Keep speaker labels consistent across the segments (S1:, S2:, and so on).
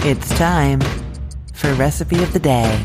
S1: It's time for Recipe of the Day.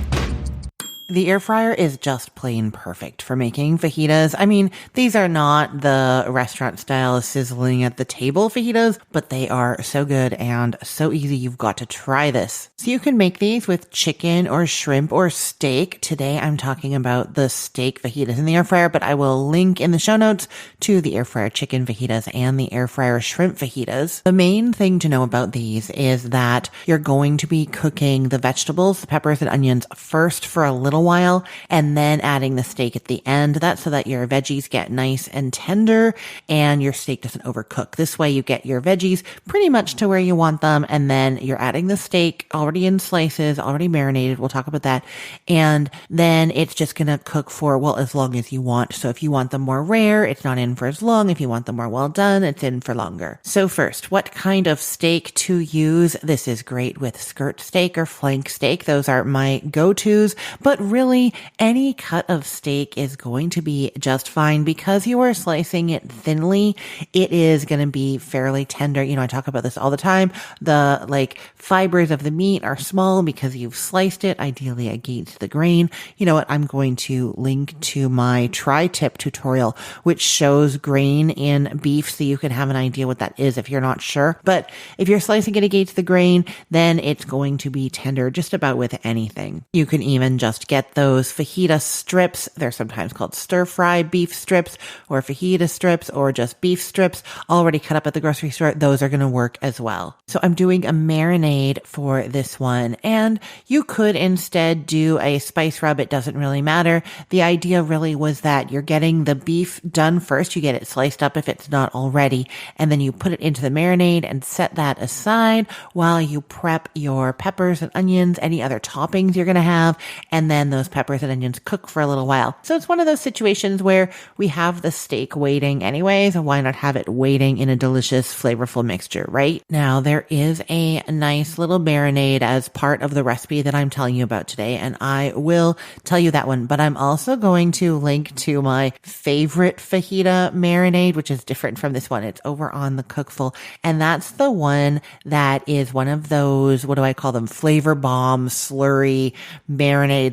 S1: The air fryer is just plain perfect for making fajitas. I mean, these are not the restaurant style sizzling at the table fajitas, but they are so good and so easy. You've got to try this. So you can make these with chicken or shrimp or steak. Today I'm talking about the steak fajitas in the air fryer, but I will link in the show notes to the air fryer chicken fajitas and the air fryer shrimp fajitas. The main thing to know about these is that you're going to be cooking the vegetables, the peppers and onions first for a little while, and then adding the steak at the end. That's so that your veggies get nice and tender and your steak doesn't overcook. This way you get your veggies pretty much to where you want them, and then you're adding the steak already in slices, already marinated. We'll talk about that. And then it's just going to cook for, well, as long as you want. So if you want them more rare, it's not in for as long. If you want them more well done, it's in for longer. So first, what kind of steak to use? This is great with skirt steak or flank steak. Those are my go-tos, but really any cut of steak is going to be just fine because you are slicing it thinly. It is going to be fairly tender. You know, I talk about this all the time. The fibers of the meat are small because you've sliced it ideally against the grain. You know what? I'm going to link to my tri-tip tutorial, which shows grain in beef so you can have an idea what that is if you're not sure. But if you're slicing it against the grain, then it's going to be tender just about with anything. You can even just get those fajita strips. They're sometimes called stir-fry beef strips or fajita strips or just beef strips already cut up at the grocery store. Those are going to work as well. So I'm doing a marinade for this one, and you could instead do a spice rub. It doesn't really matter. The idea really was that you're getting the beef done first. You get it sliced up if it's not already, and then you put it into the marinade and set that aside while you prep your peppers and onions, any other toppings you're going to have, and then those peppers and onions cook for a little while. So it's one of those situations where we have the steak waiting anyways, and why not have it waiting in a delicious, flavorful mixture, right? Now, there is a nice little marinade as part of the recipe that I'm telling you about today, and I will tell you that one, but I'm also going to link to my favorite fajita marinade, which is different from this one. It's over on the Cookful, and that's the one that is one of those, what do I call them? Flavor bomb, slurry marinade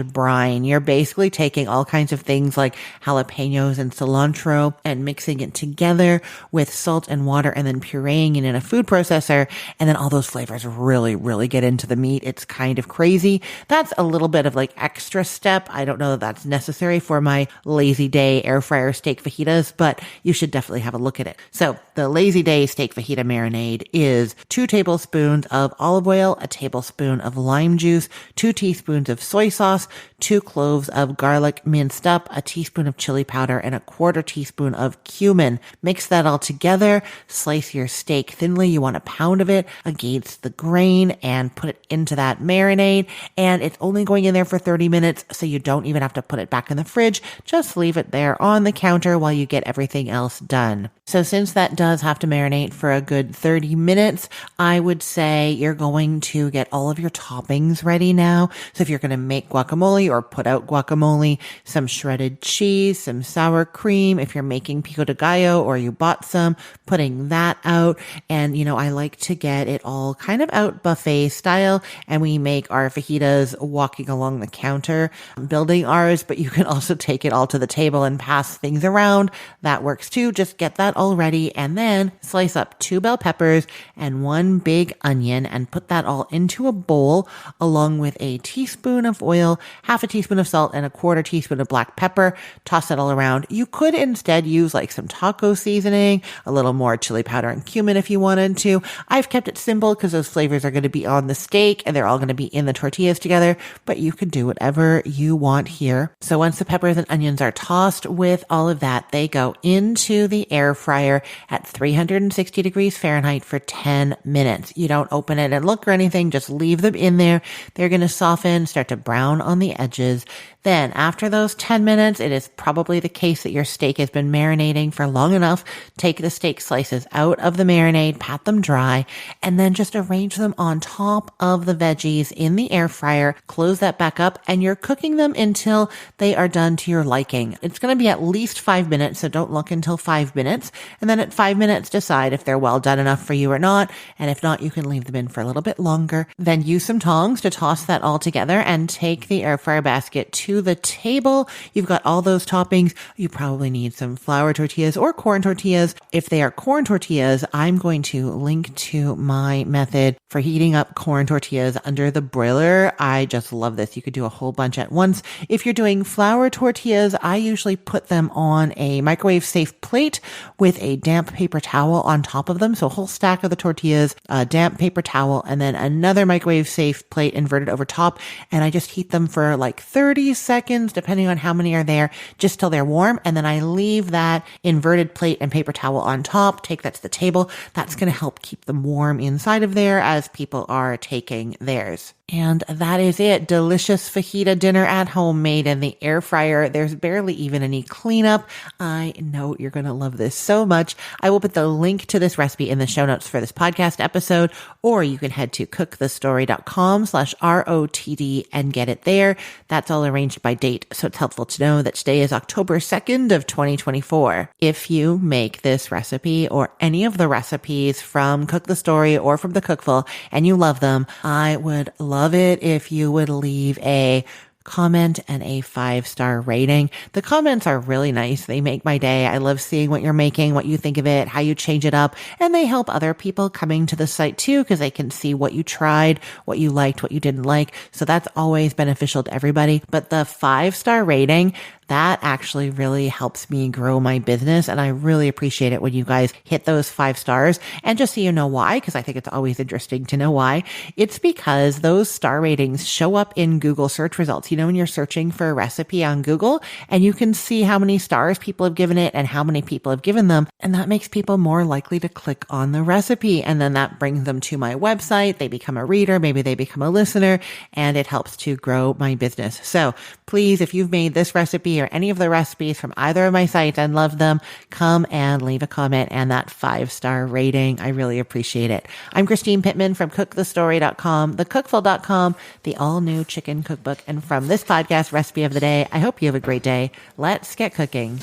S1: / brine. You're basically taking all kinds of things like jalapenos and cilantro and mixing it together with salt and water and then pureeing it in a food processor. And then all those flavors really, really get into the meat. It's kind of crazy. That's a little bit of extra step. I don't know that that's necessary for my lazy day air fryer steak fajitas, but you should definitely have a look at it. So the lazy day steak fajita marinade is 2 tablespoons of olive oil, a tablespoon of lime juice, 2 teaspoons of soy sauce, 2 cloves of garlic minced up, a teaspoon of chili powder, and a 1/4 teaspoon of cumin. Mix that all together. Slice your steak thinly. You want a pound of it against the grain and put it into that marinade. And it's only going in there for 30 minutes, so you don't even have to put it back in the fridge. Just leave it there on the counter while you get everything else done. So since that does have to marinate for a good 30 minutes, I would say you're going to get all of your toppings ready now. So if you're going to make guacamole or put out guacamole, some shredded cheese, some sour cream. If you're making pico de gallo or you bought some, putting that out. And, I like to get it all kind of out buffet style. And we make our fajitas walking along the counter, building ours, but you can also take it all to the table and pass things around. That works too. Just get that all ready and then slice up 2 bell peppers and 1 big onion and put that all into a bowl along with a teaspoon of oil, half a teaspoon of salt, and a 1/4 teaspoon of black pepper. Toss it all around. You could instead use some taco seasoning, a little more chili powder and cumin if you wanted to. I've kept it simple because those flavors are going to be on the steak and they're all going to be in the tortillas together, but you could do whatever you want here. So once the peppers and onions are tossed with all of that, they go into the air fryer at 360 degrees Fahrenheit for 10 minutes. You don't open it and look or anything, just leave them in there. They're going to soften, start to brown on the edges. Then after those 10 minutes, it is probably the case that your steak has been marinating for long enough. Take the steak slices out of the marinade, pat them dry, and then just arrange them on top of the veggies in the air fryer. Close that back up, and you're cooking them until they are done to your liking. It's going to be at least 5 minutes, so don't look until 5 minutes. And then at 5 minutes, decide if they're well done enough for you or not. And if not, you can leave them in for a little bit longer. Then use some tongs to toss that all together and take the air fryer basket to the table. You've got all those toppings. You probably need some flour tortillas or corn tortillas. If they are corn tortillas, I'm going to link to my method for heating up corn tortillas under the broiler. I just love this. You could do a whole bunch at once. If you're doing flour tortillas, I usually put them on a microwave safe plate with a damp paper towel on top of them. So a whole stack of the tortillas, a damp paper towel, and then another microwave safe plate inverted over top. And I just heat them for like 30 seconds, depending on how many are there, just till they're warm. And then I leave that inverted plate and paper towel on top, take that to the table. That's going to help keep them warm inside of there as people are taking theirs. And that is it. Delicious fajita dinner at home made in the air fryer. There's barely even any cleanup. I know you're going to love this so much. I will put the link to this recipe in the show notes for this podcast episode, or you can head to cookthestory.com/ROTD and get it there. That's all arranged by date, so it's helpful to know that today is October 2nd of 2024. If you make this recipe or any of the recipes from Cook the Story or from the Cookful and you love them, I would love it if you would leave a comment and a 5-star rating. The comments are really nice. They make my day. I love seeing what you're making, what you think of it, how you change it up, and they help other people coming to the site too, because they can see what you tried, what you liked, what you didn't like. So that's always beneficial to everybody. But the 5-star rating, that actually really helps me grow my business. And I really appreciate it when you guys hit those 5 stars. And just so you know why, because I think it's always interesting to know why, it's because those star ratings show up in Google search results. You know, when you're searching for a recipe on Google and you can see how many stars people have given it and how many people have given them. And that makes people more likely to click on the recipe. And then that brings them to my website. They become a reader. Maybe they become a listener, and it helps to grow my business. So please, if you've made this recipe or any of the recipes from either of my sites and love them, come and leave a comment and that 5-star rating. I really appreciate it. I'm Christine Pittman from cookthestory.com, thecookful.com, the all-new chicken cookbook. And from this podcast, Recipe of the Day, I hope you have a great day. Let's get cooking.